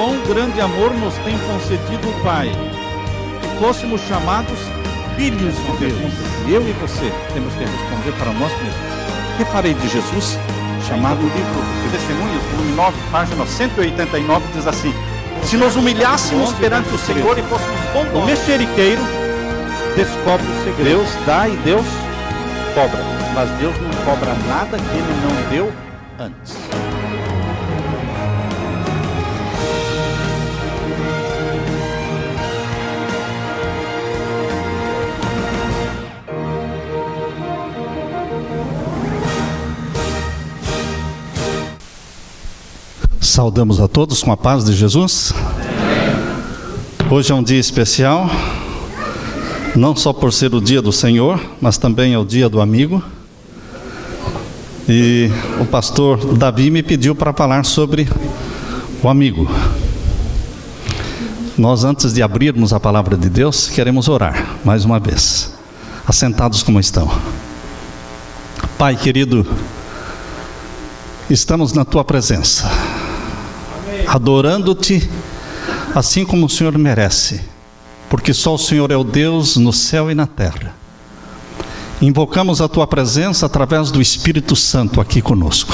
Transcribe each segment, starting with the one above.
quão grande amor nos tem concedido o Pai, que fôssemos chamados filhos de Deus. Eu e você temos que responder para nós mesmos. O que farei de Jesus? Chamado o livro de Testemunhos, volume 9, página 189, diz assim: se nos humilhássemos perante o Senhor e fôssemos bondosos. O mexeriqueiro descobre o segredo. Deus dá e Deus cobra, mas Deus não cobra nada que Ele não deu antes. Saudamos a todos com a paz de Jesus. Hoje é um dia especial, não só por ser o dia do Senhor, mas também é o dia do amigo. E o pastor Davi me pediu para falar sobre o amigo. Nós, antes de abrirmos a palavra de Deus, queremos orar mais uma vez, assentados como estão. Pai querido, estamos na tua presença, adorando-te assim como o Senhor merece, porque só o Senhor é o Deus no céu e na terra. Invocamos a tua presença através do Espírito Santo aqui conosco.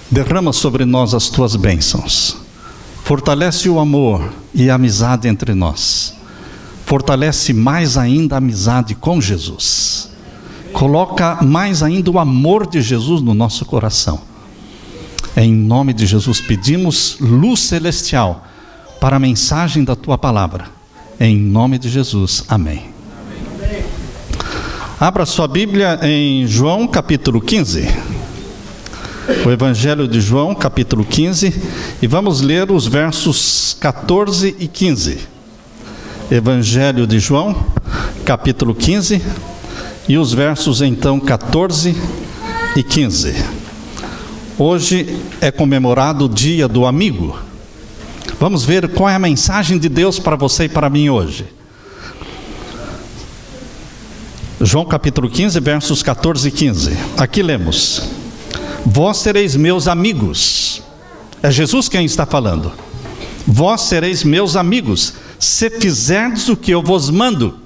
Derrama sobre nós as tuas bênçãos. Fortalece o amor e a amizade entre nós. Fortalece mais ainda a amizade com Jesus. Coloca mais ainda o amor de Jesus no nosso coração. Em nome de Jesus pedimos luz celestial para a mensagem da tua palavra. Em nome de Jesus, amém. Abra sua Bíblia em João capítulo 15. O Evangelho de João capítulo 15. E vamos ler os versos 14 e 15. Evangelho de João capítulo 15. E os versos então 14 e 15. Hoje é comemorado o dia do amigo. Vamos ver qual é a mensagem de Deus para você e para mim hoje. João capítulo 15, versos 14 e 15. Aqui lemos: vós sereis meus amigos. É Jesus quem está falando. Vós sereis meus amigos, se fizerdes o que eu vos mando.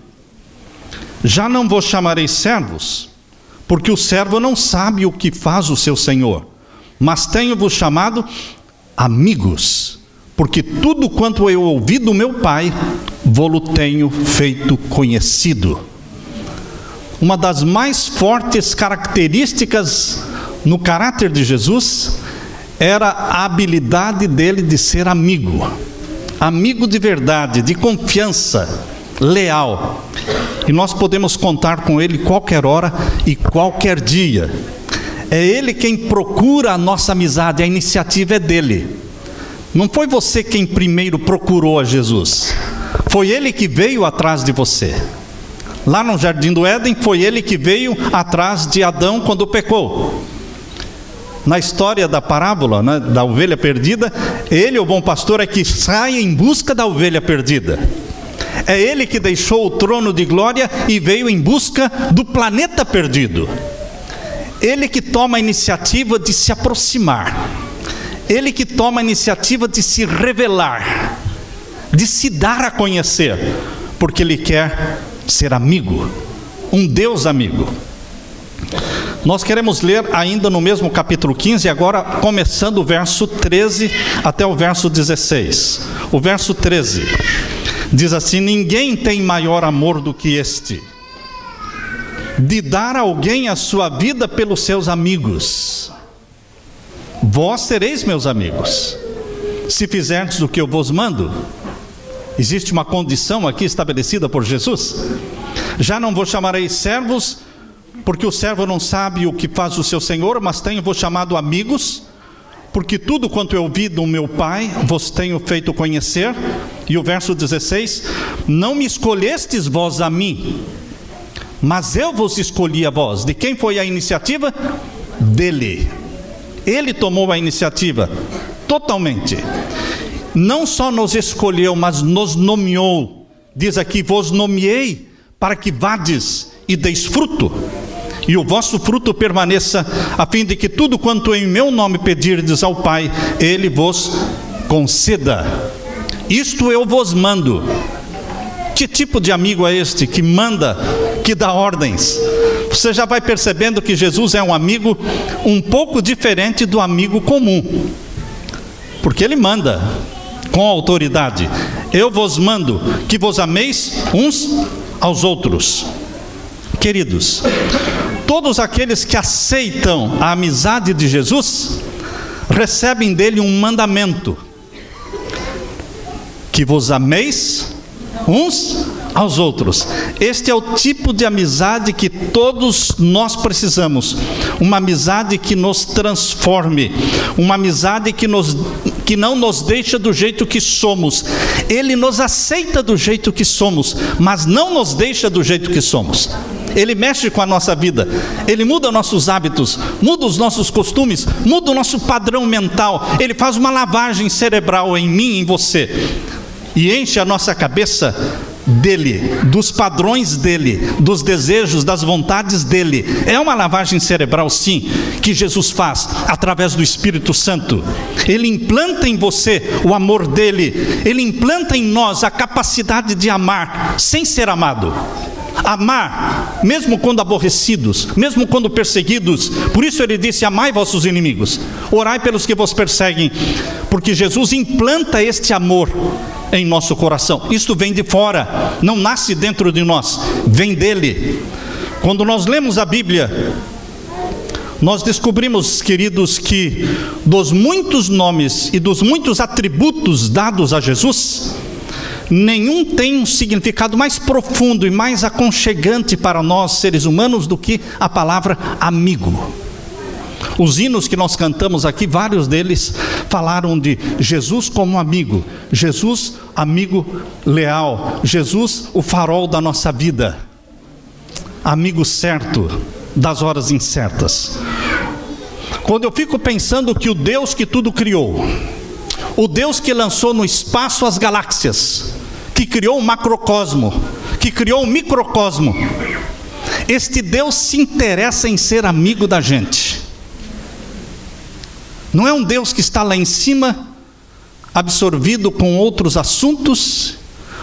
Já não vos chamarei servos, porque o servo não sabe o que faz o seu senhor. Mas tenho-vos chamado amigos, porque tudo quanto eu ouvi do meu Pai, vô-lo tenho feito conhecido. Uma das mais fortes características no caráter de Jesus era a habilidade dele de ser amigo. Amigo de verdade, de confiança, leal. E nós podemos contar com ele qualquer hora e qualquer dia. É ele quem procura a nossa amizade, a iniciativa é dele. Não foi você quem primeiro procurou a Jesus. Foi ele que veio atrás de você. Lá no Jardim do Éden, foi ele que veio atrás de Adão quando pecou. Na história da parábola, né, da ovelha perdida, ele, o bom pastor, é que sai em busca da ovelha perdida. É ele que deixou o trono de glória e veio em busca do planeta perdido. Ele que toma a iniciativa de se aproximar. Ele que toma a iniciativa de se revelar, de se dar a conhecer, porque ele quer ser amigo, um Deus amigo. Nós queremos ler ainda no mesmo capítulo 15, agora começando o verso 13 até o verso 16. O verso 13 diz assim: ninguém tem maior amor do que este, de dar a alguém a sua vida pelos seus amigos. Vós sereis meus amigos, se fizerdes o que eu vos mando. Existe uma condição aqui estabelecida por Jesus. Já não vos chamarei servos, porque o servo não sabe o que faz o seu senhor, mas tenho-vos chamado amigos, porque tudo quanto eu ouvi do meu Pai, vos tenho feito conhecer. E o verso 16: não me escolhestes vós a mim, mas eu vos escolhi a vós. De quem foi a iniciativa? Dele. Ele tomou a iniciativa, totalmente. Não só nos escolheu, mas nos nomeou. Diz aqui: vos nomeei para que vades e deis fruto, e o vosso fruto permaneça, a fim de que tudo quanto em meu nome pedirdes ao Pai, Ele vos conceda. Isto eu vos mando. Que tipo de amigo é este que manda, que dá ordens? Você já vai percebendo que Jesus é um amigo um pouco diferente do amigo comum, porque ele manda com autoridade. Eu vos mando que vos ameis uns aos outros. Queridos, todos aqueles que aceitam a amizade de Jesus recebem dele um mandamento: que vos ameis uns aos outros. Este é o tipo de amizade que todos nós precisamos. Uma amizade que nos transforme, uma amizade que não nos deixa do jeito que somos. Ele nos aceita do jeito que somos, mas não nos deixa do jeito que somos. Ele mexe com a nossa vida, ele muda nossos hábitos, muda os nossos costumes, muda o nosso padrão mental. Ele faz uma lavagem cerebral em mim e em você, e enche a nossa cabeça dele, dos padrões dele, dos desejos, das vontades dele. É uma lavagem cerebral, sim, que Jesus faz através do Espírito Santo. Ele implanta em você o amor dele, ele implanta em nós a capacidade de amar sem ser amado. Amar, mesmo quando aborrecidos, mesmo quando perseguidos. Por isso ele disse: amai vossos inimigos, orai pelos que vos perseguem, porque Jesus implanta este amor em nosso coração. Isto vem de fora, não nasce dentro de nós, vem dele. Quando nós lemos a Bíblia, nós descobrimos, queridos, que dos muitos nomes e dos muitos atributos dados a Jesus, nenhum tem um significado mais profundo e mais aconchegante para nós seres humanos do que a palavra amigo. Os hinos que nós cantamos aqui, vários deles falaram de Jesus como amigo. Jesus, amigo leal. Jesus, o farol da nossa vida. Amigo certo das horas incertas. Quando eu fico pensando que o Deus que tudo criou, o Deus que lançou no espaço as galáxias, que criou o macrocosmo, que criou o microcosmo, este Deus se interessa em ser amigo da gente. Não é um Deus que está lá em cima, absorvido com outros assuntos,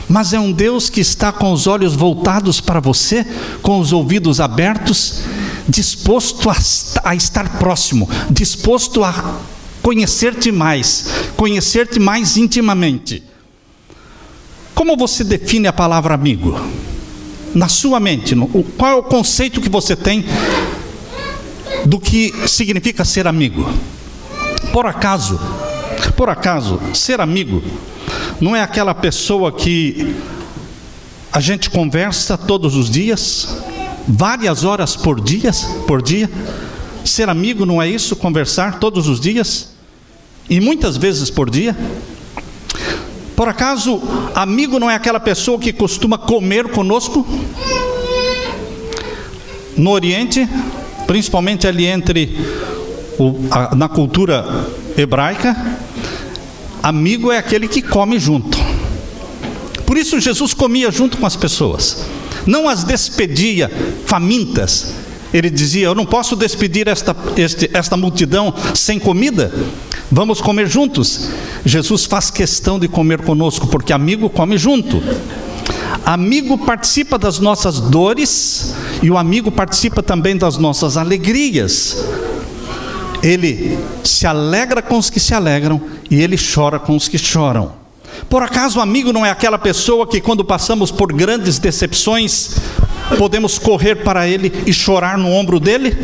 mas é um Deus que está com os olhos voltados para você, com os ouvidos abertos, disposto a estar próximo, disposto a conhecer-te mais intimamente. Como você define a palavra amigo? Na sua mente, qual é o conceito que você tem do que significa ser amigo? Por acaso, ser amigo não é aquela pessoa que a gente conversa todos os dias, várias horas por dia? Ser amigo não é isso? Conversar todos os dias e muitas vezes por dia? Por acaso, amigo não é aquela pessoa que costuma comer conosco? No Oriente, principalmente ali na cultura hebraica, amigo é aquele que come junto. Por isso Jesus comia junto com as pessoas, não as despedia famintas. Ele dizia: eu não posso despedir esta multidão sem comida, vamos comer juntos. Jesus faz questão de comer conosco, porque amigo come junto. Amigo participa das nossas dores, e o amigo participa também das nossas alegrias. Ele se alegra com os que se alegram, e ele chora com os que choram. Por acaso, amigo não é aquela pessoa que, quando passamos por grandes decepções, podemos correr para ele e chorar no ombro dele?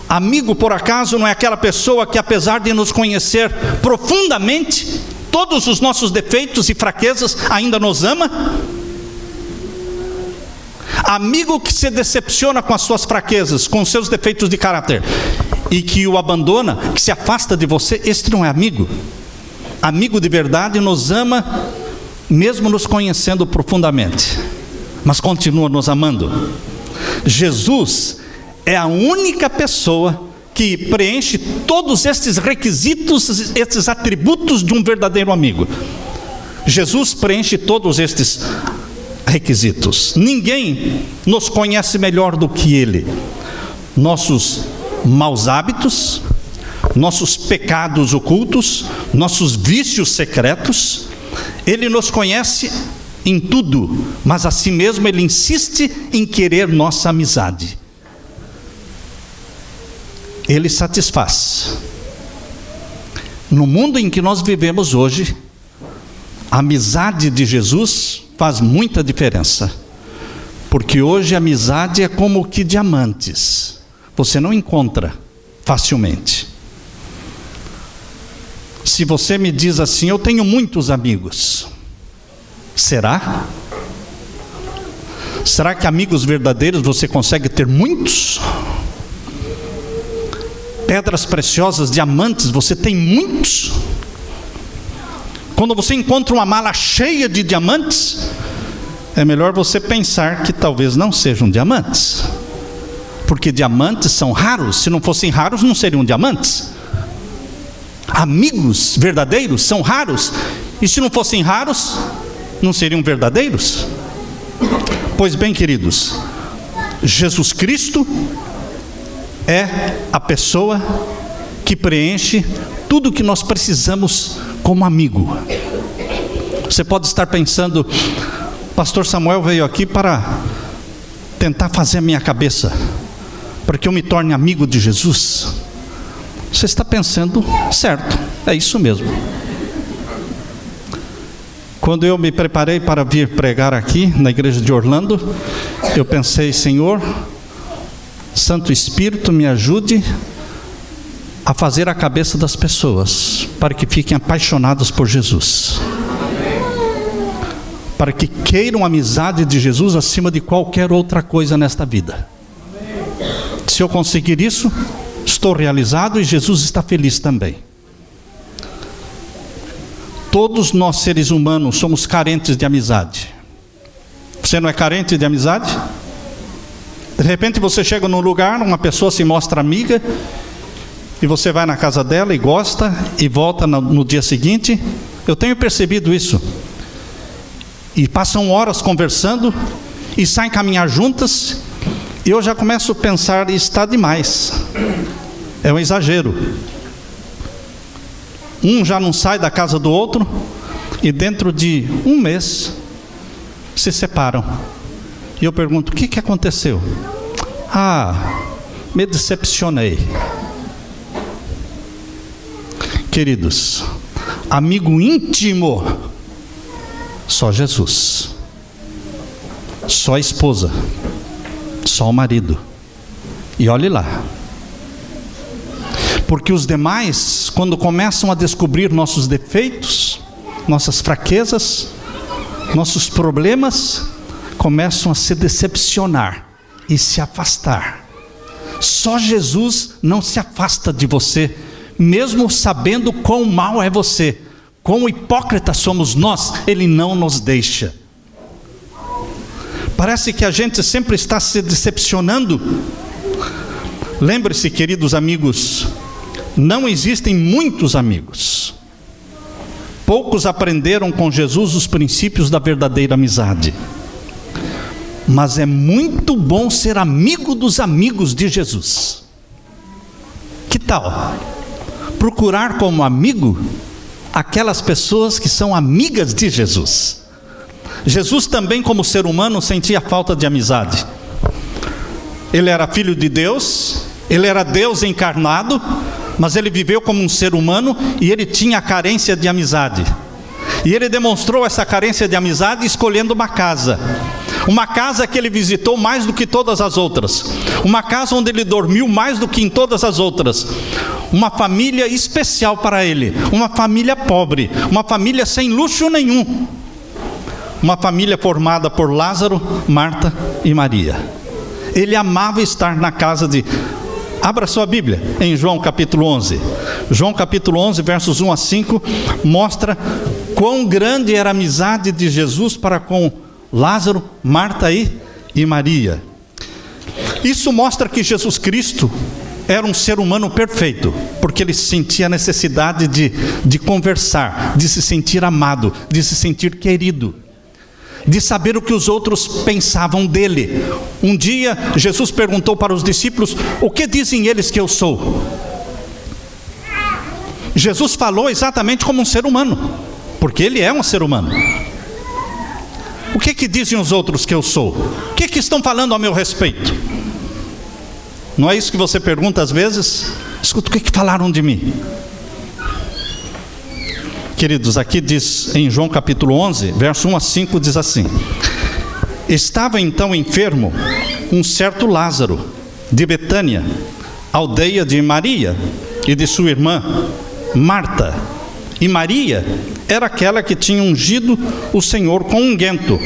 Amigo, por acaso, não é aquela pessoa que, apesar de nos conhecer profundamente, todos os nossos defeitos e fraquezas, ainda nos ama? Amigo que se decepciona com as suas fraquezas, com os seus defeitos de caráter, e que o abandona, que se afasta de você, este não é amigo. Amigo de verdade nos ama, mesmo nos conhecendo profundamente, mas continua nos amando. Jesus é a única pessoa que preenche todos estes requisitos, estes atributos de um verdadeiro amigo. Jesus preenche todos estes requisitos. Ninguém nos conhece melhor do que Ele. Nossos maus hábitos, nossos pecados ocultos, nossos vícios secretos. Ele nos conhece em tudo, mas a si mesmo Ele insiste em querer nossa amizade. Ele satisfaz. No mundo em que nós vivemos hoje, a amizade de Jesus faz muita diferença, porque hoje a amizade é como que diamantes, você não encontra facilmente. Se você me diz assim, eu tenho muitos amigos, será? Será que amigos verdadeiros você consegue ter muitos? Pedras preciosas, diamantes, você tem muitos? Quando você encontra uma mala cheia de diamantes, é melhor você pensar que talvez não sejam diamantes, porque diamantes são raros. Se não fossem raros, não seriam diamantes. Amigos verdadeiros são raros, e se não fossem raros, não seriam verdadeiros. Pois bem, queridos, Jesus Cristo é a pessoa que preenche tudo o que nós precisamos como amigo. Você pode estar pensando, pastor Samuel veio aqui para tentar fazer a minha cabeça, para que eu me torne amigo de Jesus. Você está pensando certo, é isso mesmo. Quando eu me preparei para vir pregar aqui na igreja de Orlando, eu pensei, Senhor, Santo Espírito, me ajude a fazer a cabeça das pessoas, para que fiquem apaixonadas por Jesus, para que queiram a amizade de Jesus acima de qualquer outra coisa nesta vida. Se eu conseguir isso, estou realizado e Jesus está feliz também. Todos nós seres humanos somos carentes de amizade. Você não é carente de amizade? De repente você chega num lugar, uma pessoa se mostra amiga, e você vai na casa dela e gosta, e volta no dia seguinte. Eu tenho percebido isso. E passam horas conversando, e saem caminhar juntas, e eu já começo a pensar, está demais. É um exagero. Um já não sai da casa do outro, e dentro de um mês, se separam. E eu pergunto, o que aconteceu? Me decepcionei. Queridos, amigo íntimo, só Jesus, só a esposa, só o marido. E olhe lá, porque os demais, quando começam a descobrir nossos defeitos, nossas fraquezas, nossos problemas, começam a se decepcionar e se afastar. Só Jesus não se afasta de você, mesmo sabendo quão mal é você, quão hipócrita somos nós, Ele não nos deixa. Parece que a gente sempre está se decepcionando. Lembre-se, queridos amigos, não existem muitos amigos. Poucos aprenderam com Jesus os princípios da verdadeira amizade. Mas é muito bom ser amigo dos amigos de Jesus. Que tal procurar como amigo aquelas pessoas que são amigas de Jesus? Jesus também, como ser humano, sentia falta de amizade. Ele era filho de Deus, ele era Deus encarnado, mas ele viveu como um ser humano e ele tinha carência de amizade. E ele demonstrou essa carência de amizade escolhendo uma casa que ele visitou mais do que todas as outras, uma casa onde ele dormiu mais do que em todas as outras, uma família especial para ele, uma família pobre, uma família sem luxo nenhum, uma família formada por Lázaro, Marta e Maria. Ele amava estar na casa de... Abra sua Bíblia em João capítulo 11. João capítulo 11, versos 1 a 5, mostra quão grande era a amizade de Jesus para com Lázaro, Marta e Maria. Isso mostra que Jesus Cristo era um ser humano perfeito, porque ele sentia a necessidade de conversar, de se sentir amado, de se sentir querido, de saber o que os outros pensavam dele. Um dia Jesus perguntou para os discípulos: o que dizem eles que eu sou? Jesus falou exatamente como um ser humano, porque ele é um ser humano. O que dizem os outros que eu sou? O que estão falando a meu respeito? Não é isso que você pergunta às vezes? Escuta, o que falaram de mim? Queridos, aqui diz em João capítulo 11, verso 1 a 5, diz assim: estava então enfermo um certo Lázaro, de Betânia, aldeia de Maria e de sua irmã Marta. E Maria era aquela que tinha ungido o Senhor com unguento.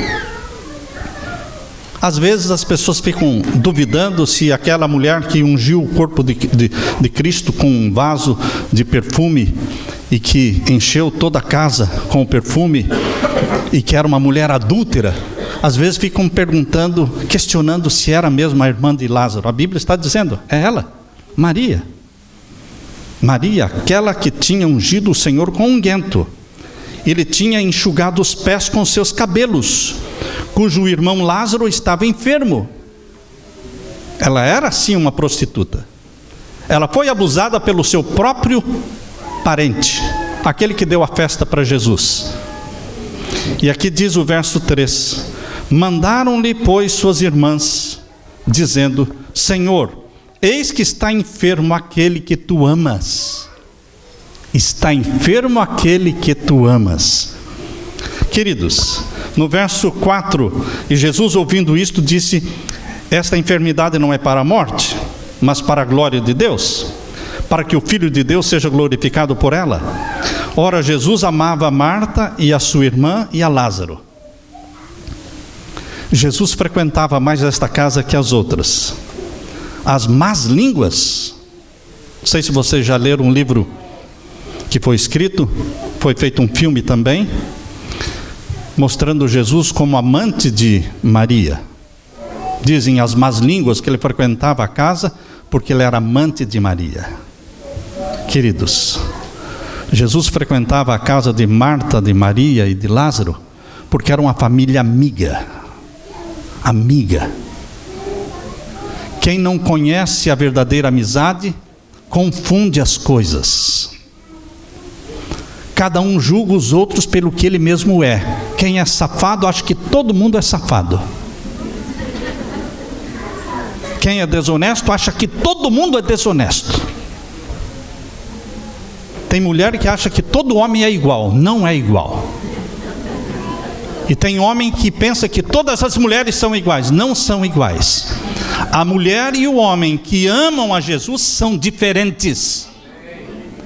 Às vezes as pessoas ficam duvidando se aquela mulher que ungiu o corpo de Cristo com um vaso de perfume e que encheu toda a casa com o perfume, e que era uma mulher adúltera, às vezes ficam perguntando, questionando se era mesmo a irmã de Lázaro. A Bíblia está dizendo, é ela, Maria. Maria, aquela que tinha ungido o Senhor com unguento. Ele tinha enxugado os pés com seus cabelos, cujo irmão Lázaro estava enfermo. Ela era sim uma prostituta. Ela foi abusada pelo seu próprio parente, aquele que deu a festa para Jesus. E aqui diz o verso 3: mandaram-lhe, pois, suas irmãs, dizendo: Senhor, eis que está enfermo aquele que tu amas. Está enfermo aquele que tu amas. Queridos, no verso 4, e Jesus, ouvindo isto, disse: esta enfermidade não é para a morte, mas para a glória de Deus, para que o Filho de Deus seja glorificado por ela. Ora, Jesus amava a Marta e a sua irmã e a Lázaro. Jesus frequentava mais esta casa que as outras. As más línguas, não sei se vocês já leram um livro que foi escrito, foi feito um filme também, mostrando Jesus como amante de Maria. Dizem as más línguas que ele frequentava a casa porque ele era amante de Maria. Queridos, Jesus frequentava a casa de Marta, de Maria e de Lázaro porque era uma família amiga. Amiga. Quem não conhece a verdadeira amizade confunde as coisas. Cada um julga os outros pelo que ele mesmo é. Quem é safado acha que todo mundo é safado. Quem é desonesto acha que todo mundo é desonesto. Tem mulher que acha que todo homem é igual. Não é igual. E tem homem que pensa que todas as mulheres são iguais. Não são iguais. A mulher e o homem que amam a Jesus são diferentes.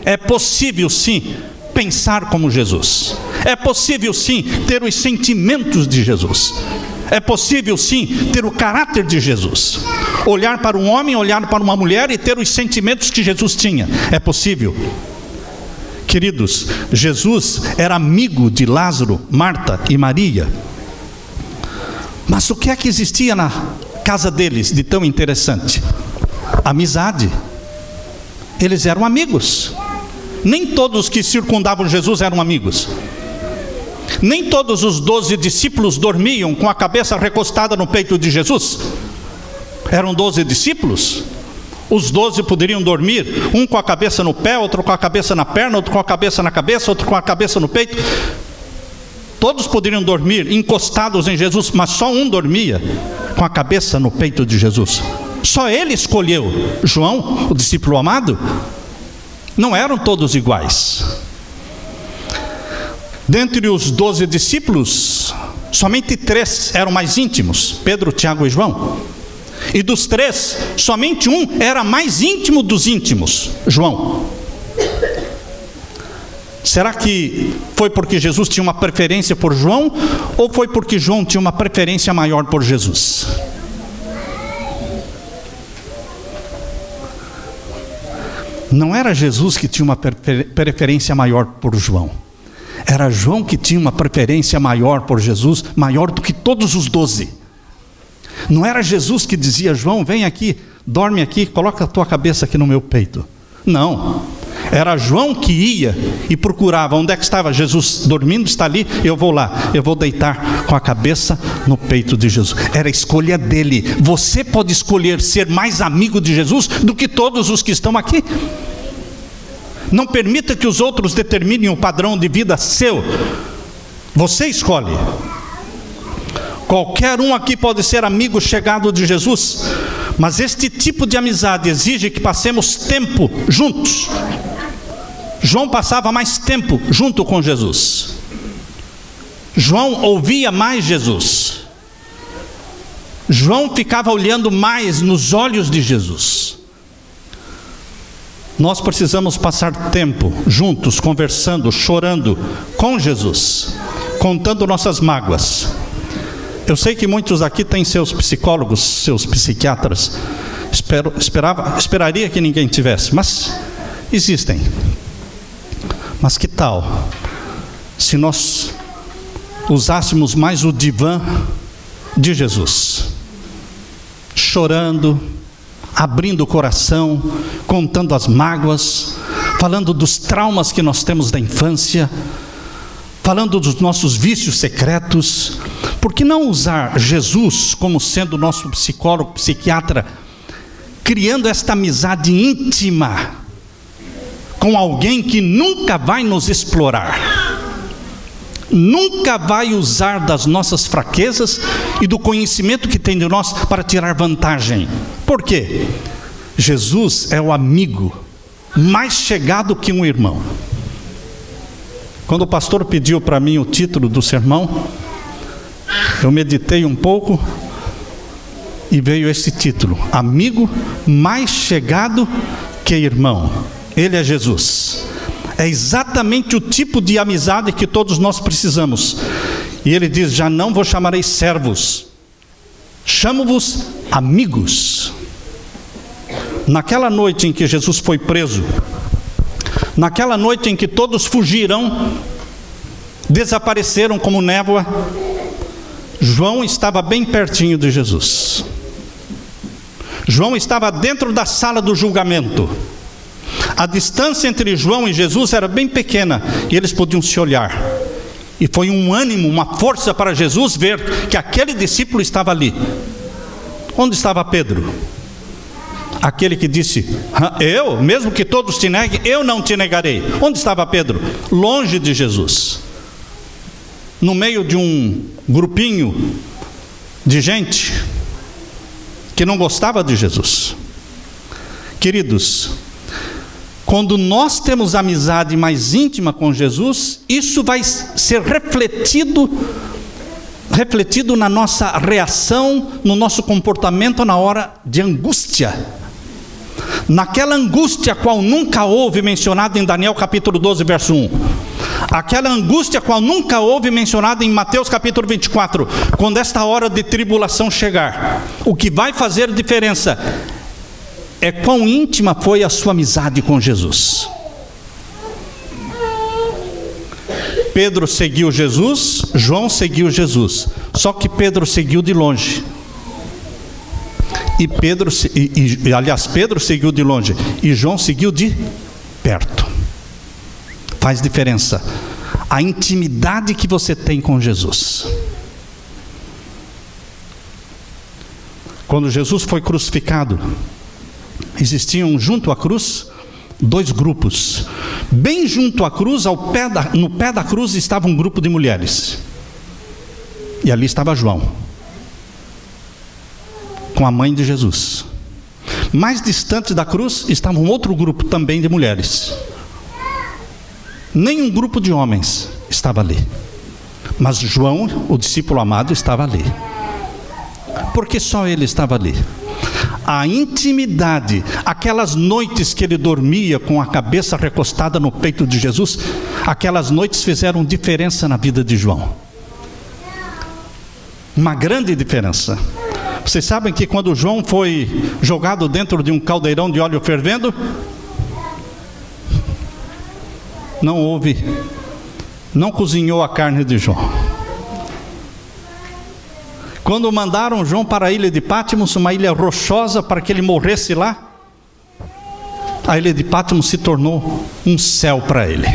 É possível sim pensar como Jesus. É possível sim ter os sentimentos de Jesus. É possível sim ter o caráter de Jesus. Olhar para um homem, olhar para uma mulher e ter os sentimentos que Jesus tinha. É possível. Queridos, Jesus era amigo de Lázaro, Marta e Maria. Mas o que é que existia na casa deles de tão interessante? Amizade. Eles eram amigos. Nem todos que circundavam Jesus eram amigos. Nem todos os 12 discípulos dormiam com a cabeça recostada no peito de Jesus. Eram 12 discípulos. Os 12 poderiam dormir, um com a cabeça no pé, outro com a cabeça na perna, outro com a cabeça na cabeça, outro com a cabeça no peito. Todos poderiam dormir encostados em Jesus, mas só um dormia com a cabeça no peito de Jesus. Só ele escolheu. João, o discípulo amado. Não eram todos iguais. Dentre os 12 discípulos, somente 3 eram mais íntimos: Pedro, Tiago e João. E dos 3, somente um era mais íntimo dos íntimos: João. Será que foi porque Jesus tinha uma preferência por João, ou foi porque João tinha uma preferência maior por Jesus? Não era Jesus que tinha uma preferência maior por João. Era João que tinha uma preferência maior por Jesus, maior do que todos os 12. Não era Jesus que dizia: João, vem aqui, dorme aqui, coloca a tua cabeça aqui no meu peito. Não. Era João que ia e procurava. Onde é que estava Jesus dormindo? Está ali, eu vou lá, eu vou deitar com a cabeça no peito de Jesus. Era a escolha dele. Você pode escolher ser mais amigo de Jesus do que todos os que estão aqui. Não permita que os outros determinem o padrão de vida seu. Você escolhe. Qualquer um aqui pode ser amigo chegado de Jesus, mas este tipo de amizade exige que passemos tempo juntos. João passava mais tempo junto com Jesus. João ouvia mais Jesus. João ficava olhando mais nos olhos de Jesus. Nós precisamos passar tempo juntos, conversando, chorando com Jesus, contando nossas mágoas. Eu sei que muitos aqui têm seus psicólogos, seus psiquiatras. Esperaria que ninguém tivesse, mas existem. Mas que tal se nós usássemos mais o divã de Jesus, chorando, abrindo o coração, contando as mágoas, falando dos traumas que nós temos da infância, falando dos nossos vícios secretos. Por que não usar Jesus como sendo nosso psicólogo, psiquiatra, criando esta amizade íntima com alguém que nunca vai nos explorar, nunca vai usar das nossas fraquezas e do conhecimento que tem de nós para tirar vantagem? Por quê? Jesus é o amigo mais chegado que um irmão. Quando o pastor pediu para mim o título do sermão, eu meditei um pouco e veio esse título: amigo mais chegado que irmão. Ele é Jesus. É exatamente o tipo de amizade que todos nós precisamos. E ele diz: já não vos chamarei servos, chamo-vos amigos. Naquela noite em que Jesus foi preso, naquela noite em que todos fugiram, desapareceram como névoa, João estava bem pertinho de Jesus. João estava dentro da sala do julgamento. A distância entre João e Jesus era bem pequena e eles podiam se olhar. E foi um ânimo, uma força para Jesus ver que aquele discípulo estava ali. Onde estava Pedro? Aquele que disse: eu, mesmo que todos te neguem, eu não te negarei. Onde estava Pedro? Longe de Jesus, no meio de um grupinho de gente que não gostava de Jesus. Queridos, quando nós temos amizade mais íntima com Jesus, isso vai ser refletido na nossa reação, no nosso comportamento na hora de angústia. Naquela angústia qual nunca houve mencionada em Daniel capítulo 12, verso 1. Aquela angústia qual nunca houve mencionada em Mateus capítulo 24. Quando esta hora de tribulação chegar, o que vai fazer diferença é quão íntima foi a sua amizade com Jesus. Pedro seguiu Jesus, João seguiu Jesus. Só que Pedro seguiu de longe. Pedro seguiu de longe e João seguiu de perto. Faz diferença a intimidade que você tem com Jesus. Quando Jesus foi crucificado, existiam junto à cruz dois grupos. Bem junto à cruz, no pé da cruz, estava um grupo de mulheres. E ali estava João, com a mãe de Jesus. Mais distante da cruz estava um outro grupo também de mulheres. Nenhum grupo de homens estava ali, mas João, o discípulo amado, estava ali. Por que só ele estava ali? A intimidade, aquelas noites que ele dormia com a cabeça recostada no peito de Jesus, aquelas noites fizeram diferença na vida de João. Uma grande diferença. Vocês sabem que quando João foi jogado dentro de um caldeirão de óleo fervendo, não cozinhou a carne de João. Quando mandaram João para a ilha de Patmos, uma ilha rochosa, para que ele morresse lá, a ilha de Patmos se tornou um céu para ele.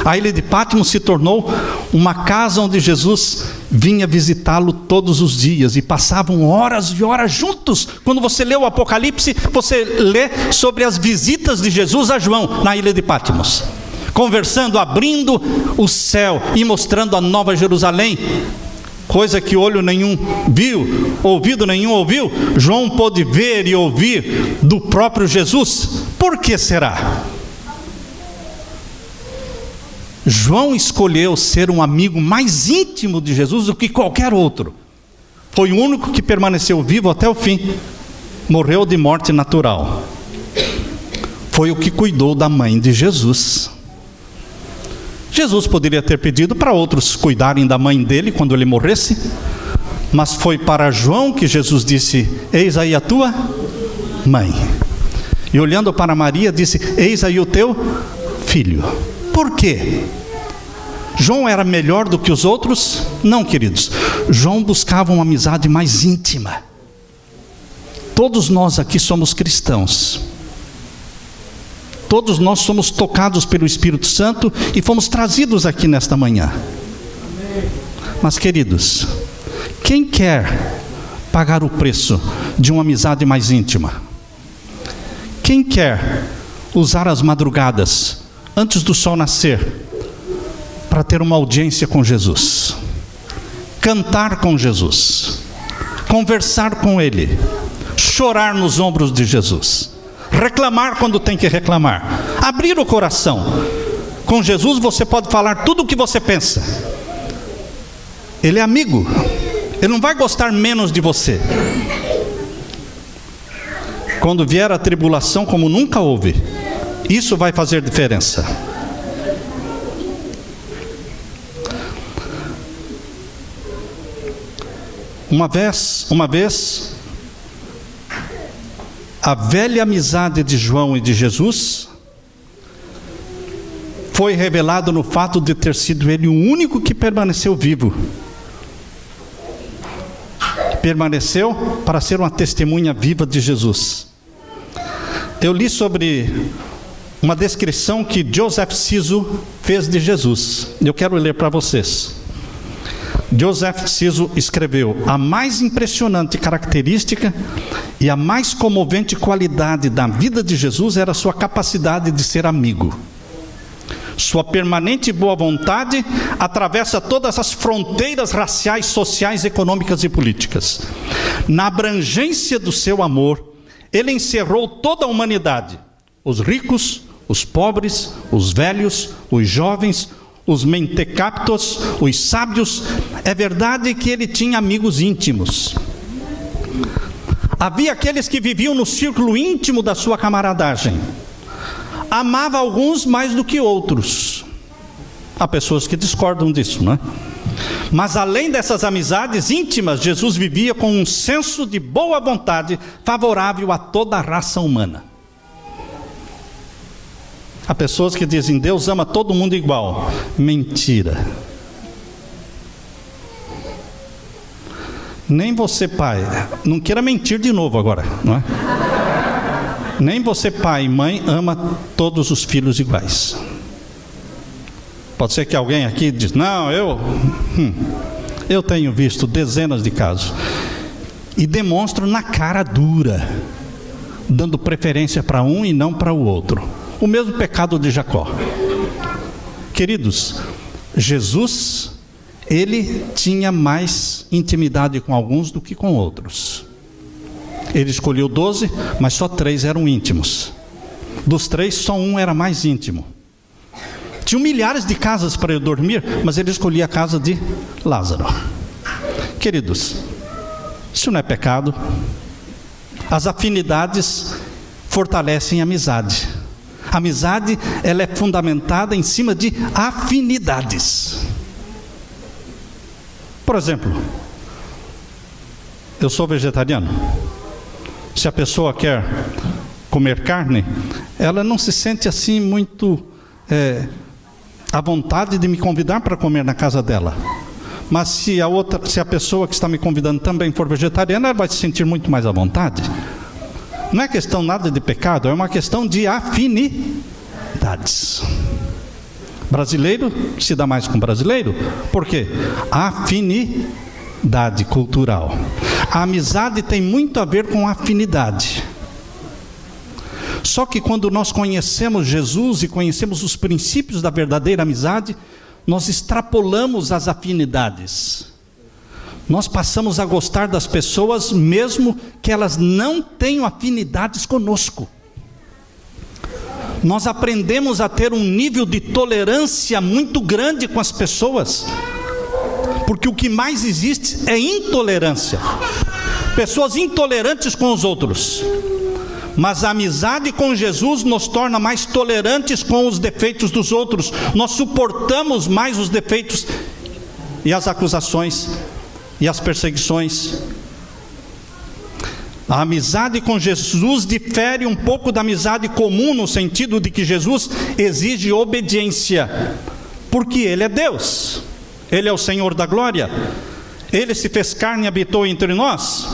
A ilha de Patmos se tornou uma casa onde Jesus vinha visitá-lo todos os dias e passavam horas e horas juntos. Quando você lê o Apocalipse, você lê sobre as visitas de Jesus a João na ilha de Patmos, conversando, abrindo o céu e mostrando a Nova Jerusalém, coisa que olho nenhum viu, ouvido nenhum ouviu. João pôde ver e ouvir do próprio Jesus. Por que será? João escolheu ser um amigo mais íntimo de Jesus do que qualquer outro. Foi o único que permaneceu vivo até o fim. Morreu de morte natural. Foi o que cuidou da mãe de Jesus. Jesus poderia ter pedido para outros cuidarem da mãe dele quando ele morresse, mas foi para João que Jesus disse: eis aí a tua mãe. E olhando para Maria disse: eis aí o teu filho. Por quê? João era melhor do que os outros? Não, queridos. João buscava uma amizade mais íntima. Todos nós aqui somos cristãos. Todos nós somos tocados pelo Espírito Santo e fomos trazidos aqui nesta manhã. Mas, queridos, quem quer pagar o preço de uma amizade mais íntima? Quem quer usar as madrugadas antes do sol nascer para ter uma audiência com Jesus, cantar com Jesus, conversar com Ele, chorar nos ombros de Jesus, reclamar quando tem que reclamar, abrir o coração? Com Jesus você pode falar tudo o que você pensa. Ele é amigo, Ele não vai gostar menos de você. Quando vier a tribulação como nunca houve, isso vai fazer diferença. Uma vez, a velha amizade de João e de Jesus foi revelada no fato de ter sido ele o único que permaneceu vivo. Permaneceu para ser uma testemunha viva de Jesus. Eu li sobre uma descrição que Joseph Ciso fez de Jesus. Eu quero ler para vocês. Joseph Ciso escreveu: a mais impressionante característica e a mais comovente qualidade da vida de Jesus era a sua capacidade de ser amigo. Sua permanente boa vontade atravessa todas as fronteiras raciais, sociais, econômicas e políticas. Na abrangência do seu amor, ele encerrou toda a humanidade: os ricos, os pobres, os velhos, os jovens, os mentecaptos, os sábios. É verdade que ele tinha amigos íntimos. Havia aqueles que viviam no círculo íntimo da sua camaradagem. Amava alguns mais do que outros. Há pessoas que discordam disso, não é? Mas além dessas amizades íntimas, Jesus vivia com um senso de boa vontade favorável a toda a raça humana. Há pessoas que dizem: Deus ama todo mundo igual. Mentira. Nem você, pai, não queira mentir de novo agora, não é? Nem você, pai e mãe, ama todos os filhos iguais. Pode ser que alguém aqui diz: não, eu tenho visto dezenas de casos, e demonstro na cara dura, dando preferência para um e não para o outro. O mesmo pecado de Jacó. Queridos, Jesus, ele tinha mais intimidade com alguns do que com outros. Ele escolheu 12, mas só 3 eram íntimos. Dos 3, só um era mais íntimo. Tinham milhares de casas para ele dormir, mas ele escolhia a casa de Lázaro. Queridos, isso não é pecado. As afinidades fortalecem a amizade. A amizade, ela é fundamentada em cima de afinidades. Por exemplo, eu sou vegetariano. Se a pessoa quer comer carne, ela não se sente assim muito à vontade de me convidar para comer na casa dela. Mas se a pessoa que está me convidando também for vegetariana, ela vai se sentir muito mais à vontade. Não é questão nada de pecado, é uma questão de afinidades. Brasileiro se dá mais com brasileiro. Por quê? Afinidade cultural. A amizade tem muito a ver com afinidade. Só que quando nós conhecemos Jesus e conhecemos os princípios da verdadeira amizade, nós extrapolamos as afinidades. Nós passamos a gostar das pessoas mesmo que elas não tenham afinidades conosco. Nós aprendemos a ter um nível de tolerância muito grande com as pessoas, porque o que mais existe é intolerância. Pessoas intolerantes com os outros. Mas a amizade com Jesus nos torna mais tolerantes com os defeitos dos outros. Nós suportamos mais os defeitos e as acusações e as perseguições. A amizade com Jesus difere um pouco da amizade comum, no sentido de que Jesus exige obediência, porque Ele é Deus, Ele é o Senhor da glória, Ele se fez carne e habitou entre nós.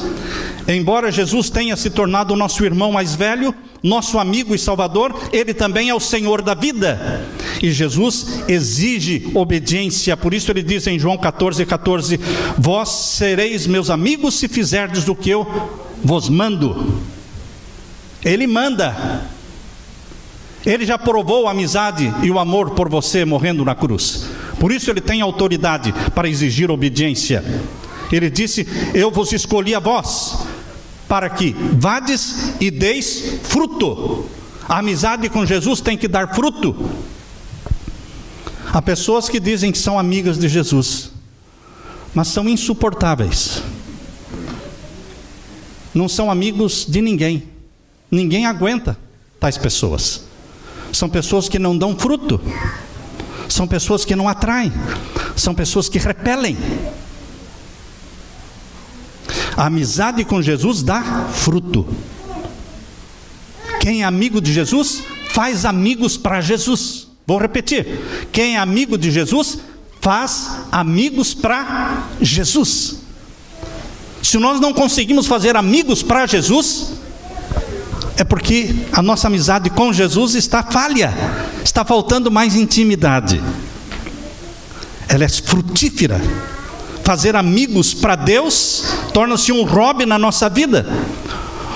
Embora Jesus tenha se tornado o nosso irmão mais velho, nosso amigo e salvador, Ele também é o Senhor da vida. E Jesus exige obediência. Por isso Ele diz em João 14:14: vós sereis meus amigos se fizerdes o que eu vos mando. Ele manda. Ele já provou a amizade e o amor por você morrendo na cruz. Por isso Ele tem autoridade para exigir obediência. Ele disse: eu vos escolhi a vós, para que vades e deis fruto. A amizade com Jesus tem que dar fruto. Há pessoas que dizem que são amigas de Jesus, mas são insuportáveis. Não são amigos de ninguém. Ninguém aguenta tais pessoas. São pessoas que não dão fruto. São pessoas que não atraem. São pessoas que repelem. A amizade com Jesus dá fruto. Quem é amigo de Jesus, faz amigos para Jesus. Vou repetir. Quem é amigo de Jesus, faz amigos para Jesus. Se nós não conseguimos fazer amigos para Jesus, é porque a nossa amizade com Jesus está falha. Está faltando mais intimidade. Ela é frutífera. Fazer amigos para Deus torna-se um hobby na nossa vida.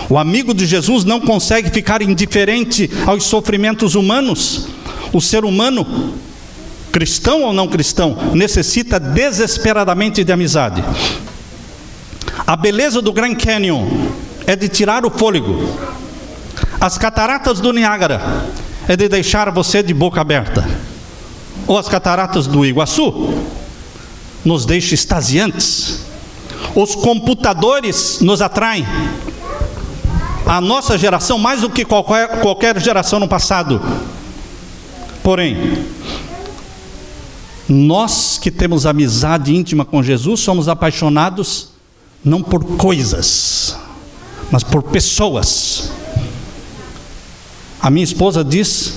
O amigo de Jesus não consegue ficar indiferente aos sofrimentos humanos. O ser humano, cristão ou não cristão, necessita desesperadamente de amizade. A beleza do Grand Canyon é de tirar o fôlego. As cataratas do Niágara é de deixar você de boca aberta. Ou as cataratas do Iguaçu nos deixam extasiantes. Os computadores nos atraem. A nossa geração, mais do que qualquer geração no passado. Porém, nós que temos amizade íntima com Jesus, somos apaixonados não por coisas, mas por pessoas. A minha esposa diz: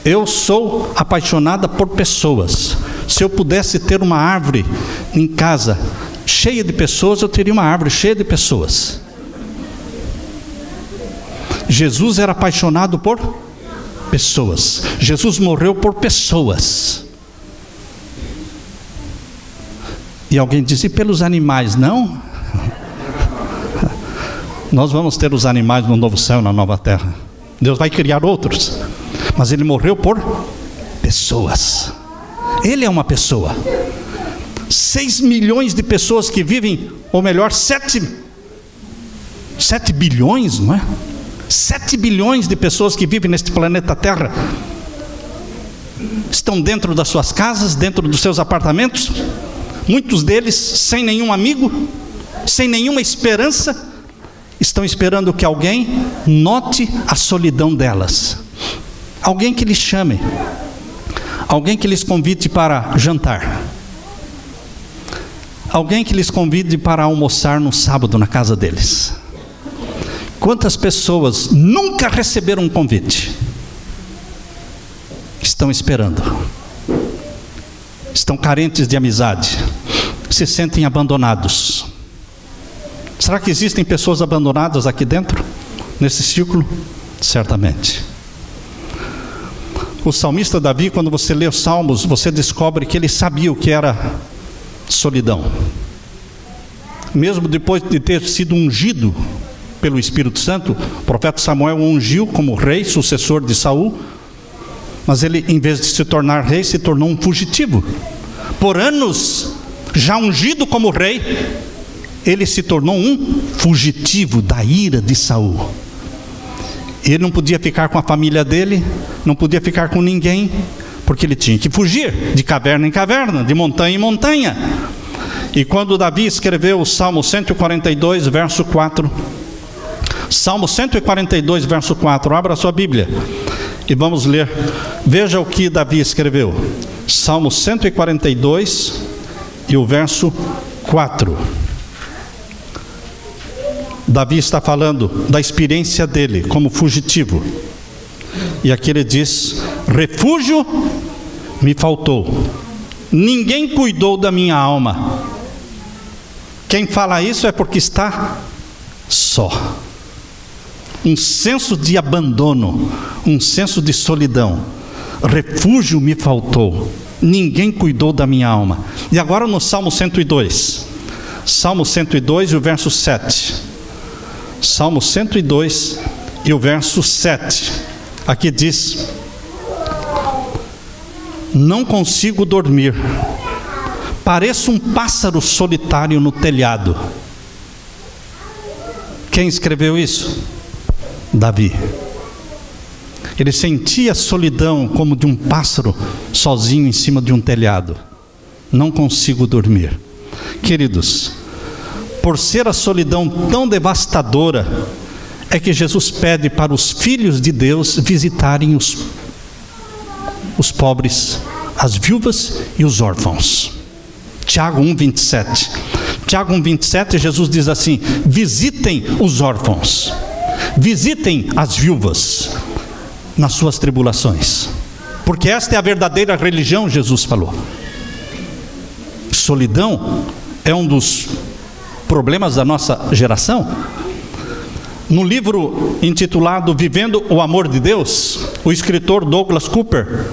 eu sou apaixonada por pessoas. Se eu pudesse ter uma árvore em casa cheia de pessoas, eu teria uma árvore cheia de pessoas. Jesus era apaixonado por pessoas. Jesus morreu por pessoas. E alguém diz: e pelos animais? Não. Nós vamos ter os animais no novo céu, na nova terra. Deus vai criar outros. Mas Ele morreu por pessoas. Ele é uma pessoa. 6 milhões de pessoas que vivem, ou melhor, 7 bilhões, não é? 7 bilhões de pessoas que vivem neste planeta Terra. Estão dentro das suas casas, dentro dos seus apartamentos. Muitos deles sem nenhum amigo, sem nenhuma esperança. Estão esperando que alguém note a solidão delas. Alguém que lhes chame. Alguém que lhes convide para jantar. Alguém que lhes convide para almoçar no sábado na casa deles. Quantas pessoas nunca receberam um convite? Estão esperando. Estão carentes de amizade. Se sentem abandonados. Será que existem pessoas abandonadas aqui dentro? Nesse círculo? Certamente. O salmista Davi, quando você lê os Salmos, você descobre que ele sabia o que era solidão. Mesmo depois de ter sido ungido pelo Espírito Santo, o profeta Samuel o ungiu como rei, sucessor de Saul, mas ele, em vez de se tornar rei, se tornou um fugitivo. Por anos, já ungido como rei, ele se tornou um fugitivo da ira de Saul. Ele não podia ficar com a família dele, não podia ficar com ninguém, porque ele tinha que fugir de caverna em caverna, de montanha em montanha. E quando Davi escreveu o Salmo 142, verso 4, Salmo 142, verso 4, abra a sua Bíblia e vamos ler. Veja o que Davi escreveu. Salmo 142 e o verso 4. Davi está falando da experiência dele como fugitivo. E aqui ele diz: refúgio me faltou, ninguém cuidou da minha alma. Quem fala isso é porque está só. Um senso de abandono, um senso de solidão. Refúgio me faltou, ninguém cuidou da minha alma. E agora no Salmo 102. Salmo 102 e o verso 7. Salmo 102 e o verso 7. Aqui diz: não consigo dormir, pareço um pássaro solitário no telhado. Quem escreveu isso? Davi. Ele sentia a solidão como de um pássaro sozinho em cima de um telhado. Não consigo dormir. Queridos, por ser a solidão tão devastadora, é que Jesus pede para os filhos de Deus visitarem os pobres, as viúvas e os órfãos. Tiago 1,27. Tiago 1,27, Jesus diz assim: visitem os órfãos, visitem as viúvas nas suas tribulações, porque esta é a verdadeira religião, Jesus falou. Solidão é um dos problemas da nossa geração. No livro intitulado Vivendo o Amor de Deus, o escritor Douglas Cooper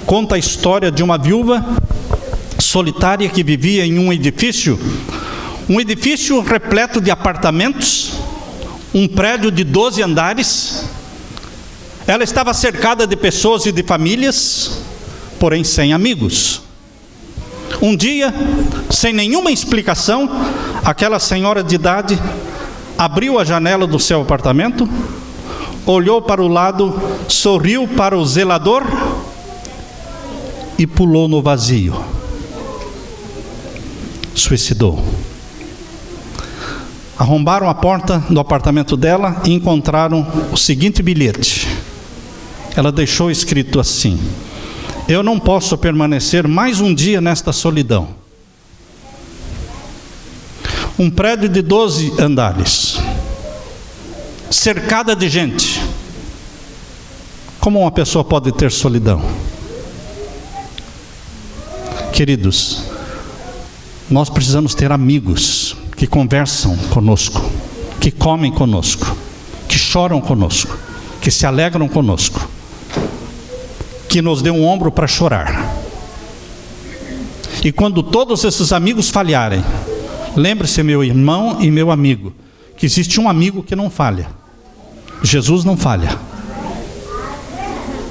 conta a história de uma viúva solitária que vivia em um edifício repleto de apartamentos, um prédio de 12 andares. Ela estava cercada de pessoas e de famílias, porém sem amigos. Um dia, sem nenhuma explicação, aquela senhora de idade abriu a janela do seu apartamento, olhou para o lado, sorriu para o zelador e pulou no vazio. Suicidou. Arrombaram a porta do apartamento dela e encontraram o seguinte bilhete. Ela deixou escrito assim: eu não posso permanecer mais um dia nesta solidão. Um prédio de 12 andares, cercada de gente. Como uma pessoa pode ter solidão? Queridos, nós precisamos ter amigos que conversam conosco, que comem conosco, que choram conosco, que se alegram conosco, que nos dê um ombro para chorar. E quando todos esses amigos falharem, lembre-se, meu irmão e meu amigo, que existe um amigo que não falha. Jesus não falha.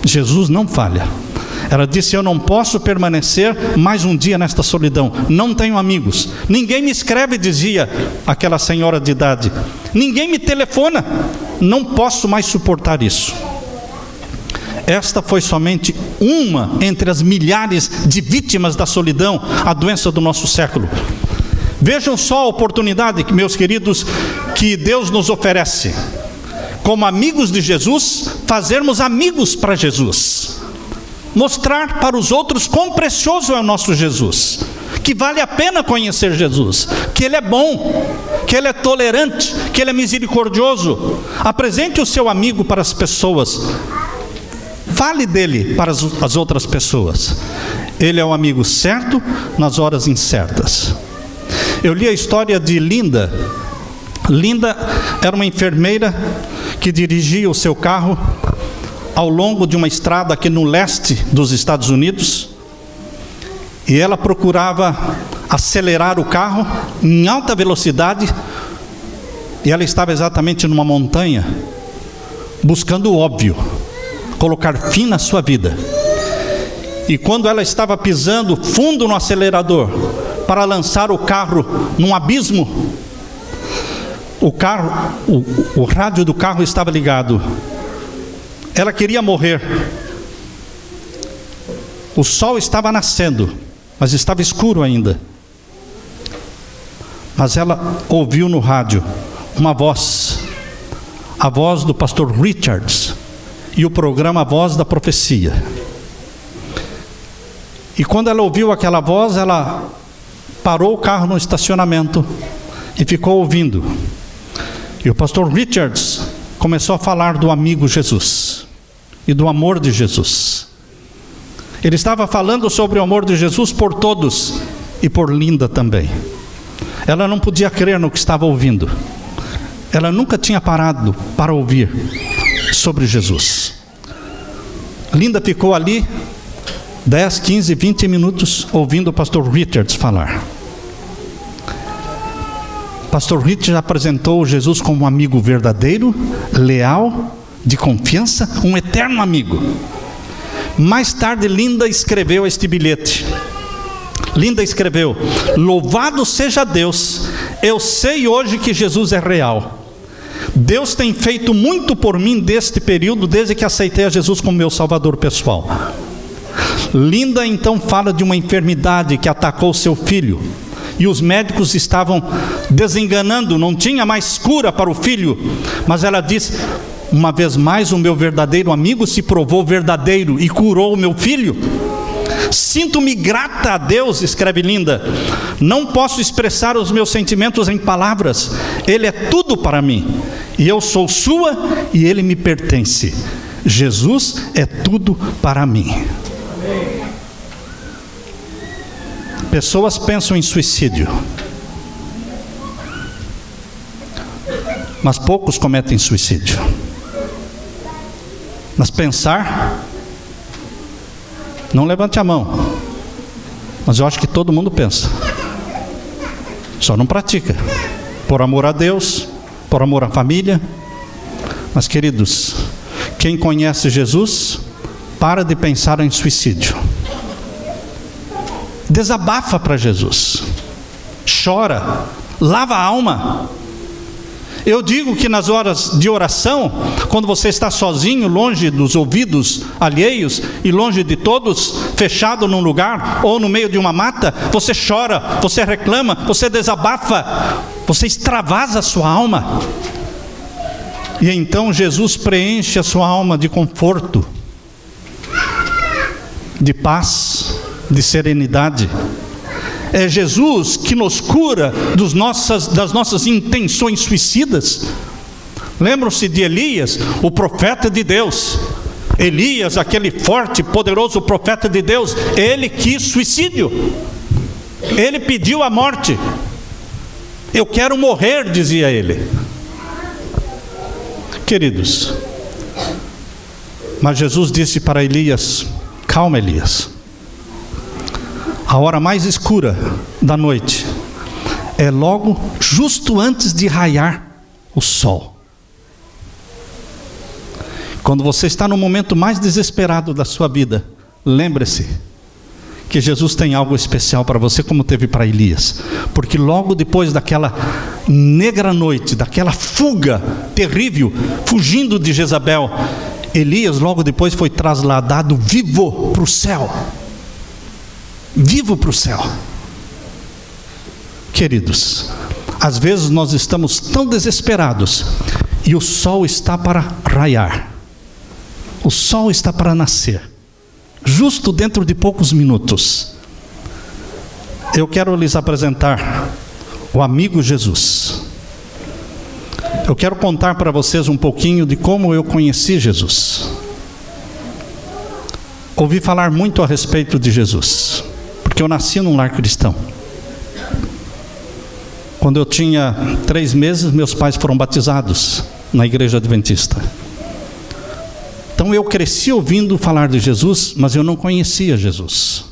Jesus não falha. Ela disse: eu não posso permanecer mais um dia nesta solidão, não tenho amigos, ninguém me escreve, dizia aquela senhora de idade, ninguém me telefona, não posso mais suportar isso. Esta foi somente uma entre as milhares de vítimas da solidão, a doença do nosso século. Vejam só a oportunidade, meus queridos, que Deus nos oferece, como amigos de Jesus, fazermos amigos para Jesus, mostrar para os outros quão precioso é o nosso Jesus, que vale a pena conhecer Jesus, que Ele é bom, que Ele é tolerante, que Ele é misericordioso. Apresente o seu amigo para as pessoas, fale dele para as outras pessoas. Ele é o amigo certo nas horas incertas. Eu li a história de Linda. Linda era uma enfermeira que dirigia o seu carro ao longo de uma estrada aqui no leste dos Estados Unidos, e ela procurava acelerar o carro em alta velocidade, e ela estava exatamente numa montanha, buscando o óbvio, colocar fim na sua vida. E quando ela estava pisando fundo no acelerador para lançar o carro num abismo, o rádio do carro estava ligado. Ela queria morrer. O sol estava nascendo, mas estava escuro ainda. Mas ela ouviu no rádio uma voz, a voz do pastor Richards, e o programa Voz da Profecia. E quando ela ouviu aquela voz, ela parou o carro no estacionamento e ficou ouvindo. E o pastor Richards começou a falar do amigo Jesus e do amor de Jesus. Ele estava falando sobre o amor de Jesus por todos e por Linda também. Ela não podia crer no que estava ouvindo. Ela nunca tinha parado para ouvir sobre Jesus. Linda ficou ali 10, 15, 20 minutos ouvindo o pastor Richards falar. Pastor Richards apresentou Jesus como um amigo verdadeiro, leal, de confiança, um eterno amigo. Mais tarde, Linda escreveu este bilhete. Linda escreveu: louvado seja Deus, eu sei hoje que Jesus é real. Deus tem feito muito por mim deste período, desde que aceitei a Jesus como meu salvador pessoal. Linda então fala de uma enfermidade que atacou seu filho, e os médicos estavam desenganando, não tinha mais cura para o filho, mas ela diz: uma vez mais o meu verdadeiro amigo se provou verdadeiro e curou o meu filho. Sinto-me grata a Deus, escreve Linda, não posso expressar os meus sentimentos em palavras, Ele é tudo para mim, e eu sou sua e Ele me pertence. Jesus é tudo para mim. Pessoas pensam em suicídio, mas poucos cometem suicídio. Mas pensar, não levante a mão, mas eu acho que todo mundo pensa, só não pratica, por amor a Deus, por amor à família. Mas queridos, quem conhece Jesus, para de pensar em suicídio. Desabafa para Jesus, chora, lava a alma. Eu digo que nas horas de oração, quando você está sozinho, longe dos ouvidos alheios e longe de todos, fechado num lugar ou no meio de uma mata, você chora, você reclama, você desabafa, você extravasa a sua alma. E então Jesus preenche a sua alma de conforto, de paz, de serenidade. É Jesus que nos cura das nossas intenções suicidas. Lembram-se de Elias, o profeta de Deus. Elias, aquele forte, poderoso profeta de Deus, ele quis suicídio. Ele pediu a morte. Eu quero morrer, dizia ele. Queridos, mas Jesus disse para Elias: calma, Elias. A hora mais escura da noite é logo justo antes de raiar o sol. Quando você está no momento mais desesperado da sua vida, lembre-se que Jesus tem algo especial para você, como teve para Elias. Porque logo depois daquela negra noite, daquela fuga terrível, fugindo de Jezabel, Elias logo depois foi trasladado vivo para o céu. Vivo para o céu. Queridos, às vezes nós estamos tão desesperados e o sol está para raiar, o sol está para nascer, justo dentro de poucos minutos. Eu quero lhes apresentar o amigo Jesus. Eu quero contar para vocês um pouquinho de como eu conheci Jesus. Ouvi falar muito a respeito de Jesus, porque eu nasci num lar cristão. Quando eu tinha 3 meses, meus pais foram batizados na igreja adventista. Então eu cresci ouvindo falar de Jesus, mas eu não conhecia Jesus.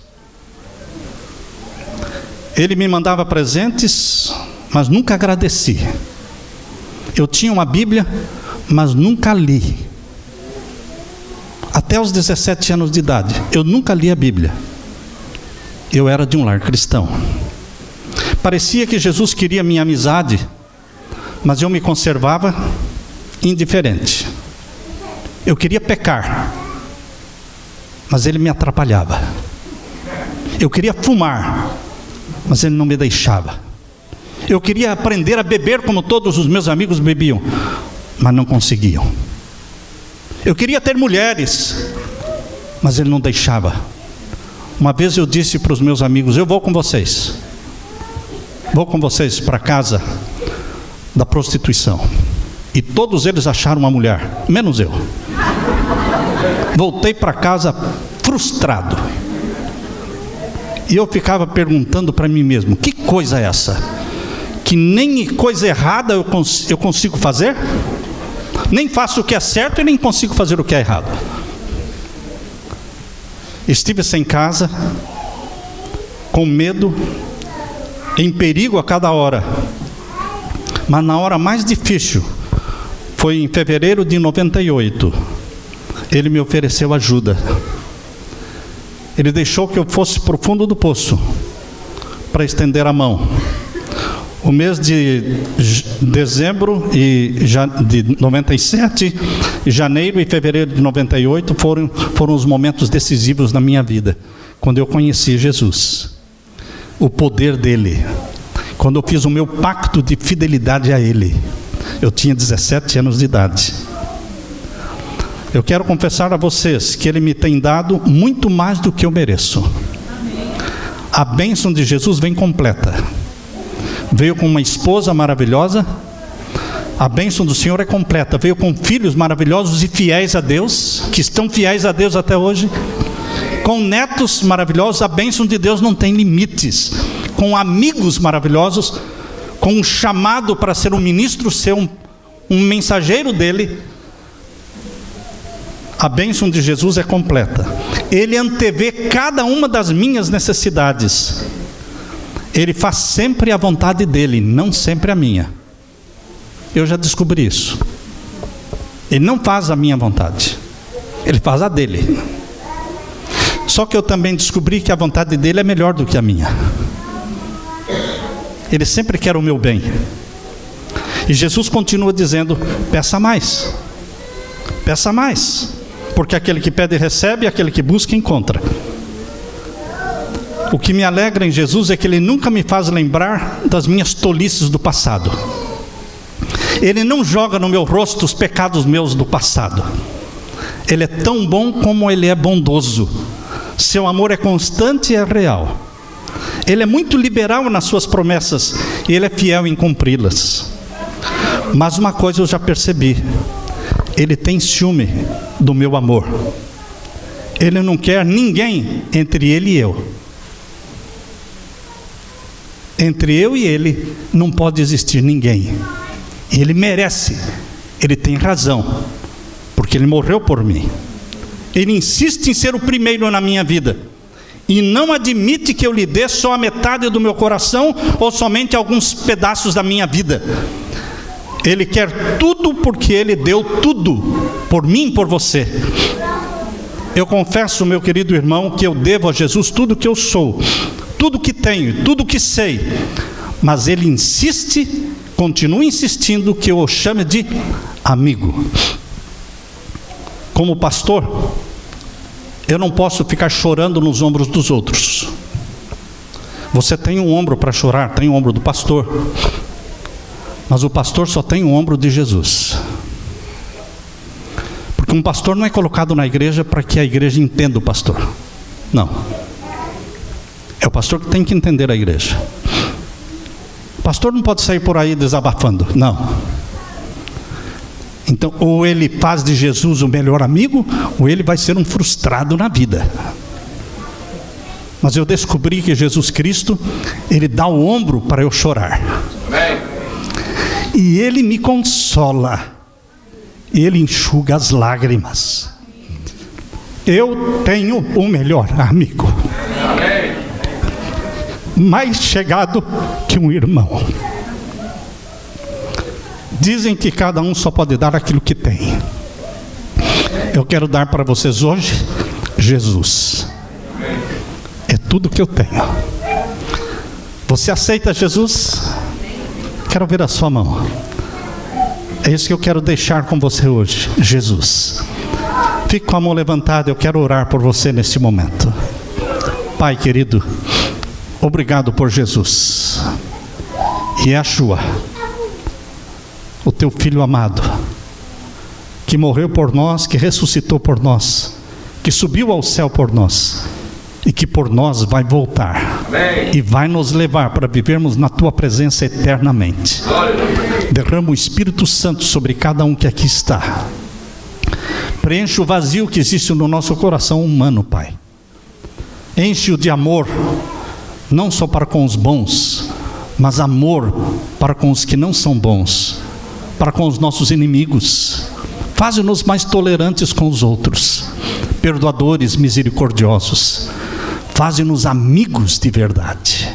Ele me mandava presentes, mas nunca agradeci. Eu tinha uma Bíblia, mas nunca li. Até os 17 anos de idade, eu nunca li a Bíblia. Eu era de um lar cristão. Parecia que Jesus queria minha amizade, mas eu me conservava indiferente. Eu queria pecar, mas ele me atrapalhava. Eu queria fumar, mas ele não me deixava. Eu queria aprender a beber como todos os meus amigos bebiam, mas não conseguiam. Eu queria ter mulheres, mas ele não deixava. Uma vez eu disse para os meus amigos: eu vou com vocês. Vou com vocês para a casa da prostituição. E todos eles acharam uma mulher, menos eu. Voltei para casa frustrado. E eu ficava perguntando para mim mesmo: que coisa é essa? Que nem coisa errada eu consigo fazer? Nem faço o que é certo e nem consigo fazer o que é errado. Estive sem casa, com medo, em perigo a cada hora. Mas na hora mais difícil, foi em fevereiro de 98, ele me ofereceu ajuda. Ele deixou que eu fosse para o fundo do poço, para estender a mão. O mês de dezembro de 97, janeiro e fevereiro de 98 foram os momentos decisivos na minha vida, quando eu conheci Jesus, o poder dele, quando eu fiz o meu pacto de fidelidade a ele. Eu tinha 17 anos de idade. Eu quero confessar a vocês que ele me tem dado muito mais do que eu mereço. A bênção de Jesus vem completa. Veio com uma esposa maravilhosa. A bênção do Senhor é completa. Veio com filhos maravilhosos e fiéis a Deus, que estão fiéis a Deus até hoje. Com netos maravilhosos. A bênção de Deus não tem limites. Com amigos maravilhosos, com um chamado para ser um ministro, ser um mensageiro dele. A bênção de Jesus é completa. Ele antevê cada uma das minhas necessidades. Ele faz sempre a vontade dele, não sempre a minha. Eu já descobri isso. Ele não faz a minha vontade, ele faz a dele. Só que eu também descobri que a vontade dele é melhor do que a minha. Ele sempre quer o meu bem. E Jesus continua dizendo: peça mais. Peça mais. Porque aquele que pede recebe, aquele que busca encontra. O que me alegra em Jesus é que ele nunca me faz lembrar das minhas tolices do passado. Ele não joga no meu rosto os pecados meus do passado. Ele é tão bom como ele é bondoso. Seu amor é constante e é real. Ele é muito liberal nas suas promessas e ele é fiel em cumpri-las. Mas uma coisa eu já percebi: ele tem ciúme do meu amor. Ele não quer ninguém entre ele e eu. Entre eu e ele não pode existir ninguém. Ele merece, ele tem razão, porque ele morreu por mim. Ele insiste em ser o primeiro na minha vida e não admite que eu lhe dê só a metade do meu coração ou somente alguns pedaços da minha vida. Ele quer tudo, porque ele deu tudo por mim e por você. Eu confesso, meu querido irmão, que eu devo a Jesus tudo que eu sou, tudo que tenho, tudo que sei. Mas ele insiste, continua insistindo que eu o chame de amigo. Como pastor, eu não posso ficar chorando nos ombros dos outros. Você tem um ombro para chorar, tem o ombro do pastor. Mas o pastor só tem o ombro de Jesus. Porque um pastor não é colocado na igreja para que a igreja entenda o pastor. Não. É o pastor que tem que entender a igreja. O pastor não pode sair por aí desabafando. Não. Então, ou ele faz de Jesus o melhor amigo, ou ele vai ser um frustrado na vida. Mas eu descobri que Jesus Cristo, ele dá o ombro para eu chorar. Amém. E ele me consola. Ele enxuga as lágrimas. Eu tenho o melhor amigo, mais chegado que um irmão. Dizem que cada um só pode dar aquilo que tem. Eu quero dar para vocês hoje Jesus. É tudo que eu tenho. Você aceita Jesus? Quero ver a sua mão. É isso que eu quero deixar com você hoje, Jesus. Fique com a mão levantada, eu quero orar por você neste momento. Pai querido, obrigado por Jesus. Yeshua, o teu filho amado, que morreu por nós, que ressuscitou por nós, que subiu ao céu por nós, e que por nós vai voltar. Amém. E vai nos levar para vivermos na tua presença eternamente. Derrama o Espírito Santo sobre cada um que aqui está. Preenche o vazio que existe no nosso coração humano, Pai. Enche-o de amor, não só para com os bons, mas amor para com os que não são bons, para com os nossos inimigos. Faze-nos mais tolerantes com os outros, perdoadores, misericordiosos. Faze-nos amigos de verdade.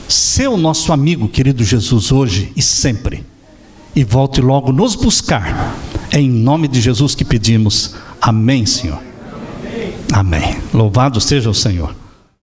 Sê o nosso amigo, querido Jesus, hoje e sempre. E volte logo nos buscar. É em nome de Jesus que pedimos. Amém, Senhor. Amém. Louvado seja o Senhor.